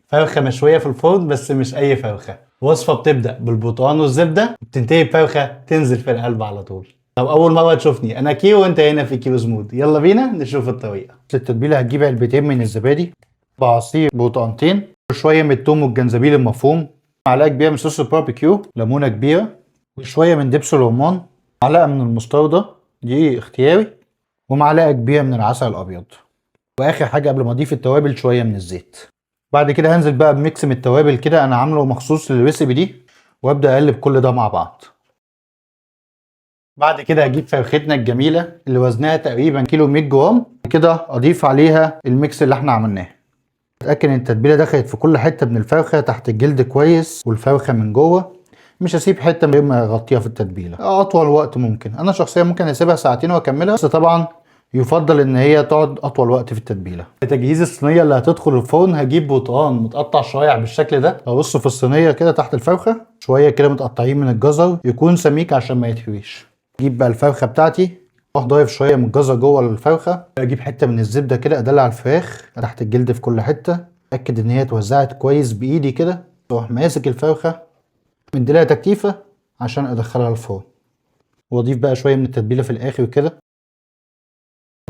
فرخه مشويه في الفرن، بس مش اي فرخه. وصفه بتبدا بالبرتقال والزبده وبتنتهي بفرخه تنزل في القلب على طول. طب اول مره تشوفني انا كيرو وانت هنا في كيرو سموذ، يلا بينا نشوف الطريقه. التتبيله هتجيب علبتين من الزبادي بعصير برتقانتين وشويه من الثوم والجنزبيل المفروم، معلقه كبيره من صوص الباربيكيو، ليمونه كبيره، وشويه من دبس الرمان، معلقه من المستردة دي اختياري، ومعلقه كبيره من العسل الابيض، واخر حاجه قبل ما اضيف التوابل شويه من الزيت. بعد كده هنزل بقى بميكس من التوابل كده انا عامله مخصوص للريسيبي دي، وابدا اقلب كل ده مع بعض. بعد كده هجيب فرختنا الجميله اللي وزنها تقريبا كيلو 100 جرام، كده اضيف عليها الميكس اللي احنا عملناه. اتاكد ان التتبيله دخلت في كل حته من الفرخه تحت الجلد كويس والفرخه من جوه، مش هسيب حته من غير ما اغطيها في التتبيله اطول وقت ممكن. انا شخصيا ممكن اسيبها ساعتين واكملها، بس طبعا يفضل ان هي تقعد اطول وقت في التتبيله. لتجهيز الصينيه اللي هتدخل الفرن هجيب برتقان متقطع شرايح بالشكل ده، ارصه في الصينيه كده تحت الفرخه، شويه كده متقطعين من الجزر يكون سميك عشان ما يتهويش. اجيب بقى الفرخه بتاعتي، اروح ضايف شويه من الجزر جوه الفرخه، اجيب حته من الزبده كده ادلع الفراخ تحت الجلد في كل حته، اتاكد ان هي اتوزعت كويس بايدي كده، اروح ماسك الفرخه مديلها تكتيفه عشان ادخلها الفرن، واضيف بقى شويه من التتبيله في الاخر كده.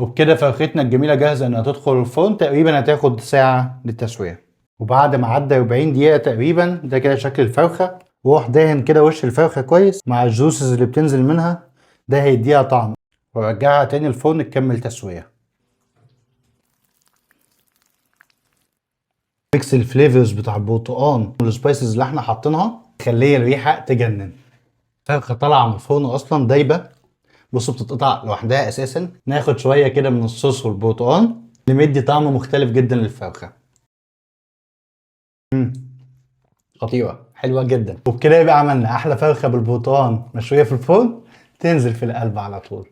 وبكده فرختنا الجميله جاهزه انها تدخل الفرن، تقريبا هتاخد ساعه للتسويه. وبعد ما عدى 40 دقيقه تقريبا ده كده شكل الفرخه، واروح دهن كده وش الفرخه كويس مع الجوسز اللي بتنزل منها، ده هيديها طعم، وارجعها تاني الفرن تكمل تسويه. ميكس الفليفرز بتاع البرتقال والسبايسز اللي احنا حاطينها خليه الريحه تجنن. فرخه طالعه من الفرن اصلا دايبه، بصوا بتتقطع لوحدها اساسا. ناخد شويه كده من الصوص والبرتقال اللي مدي طعم مختلف جدا للفرخه. خطيره حلوه جدا. وبكده يبقى عملنا احلى فرخه بالبرتقال مشويه في الفرن تنزل في القلب على طول.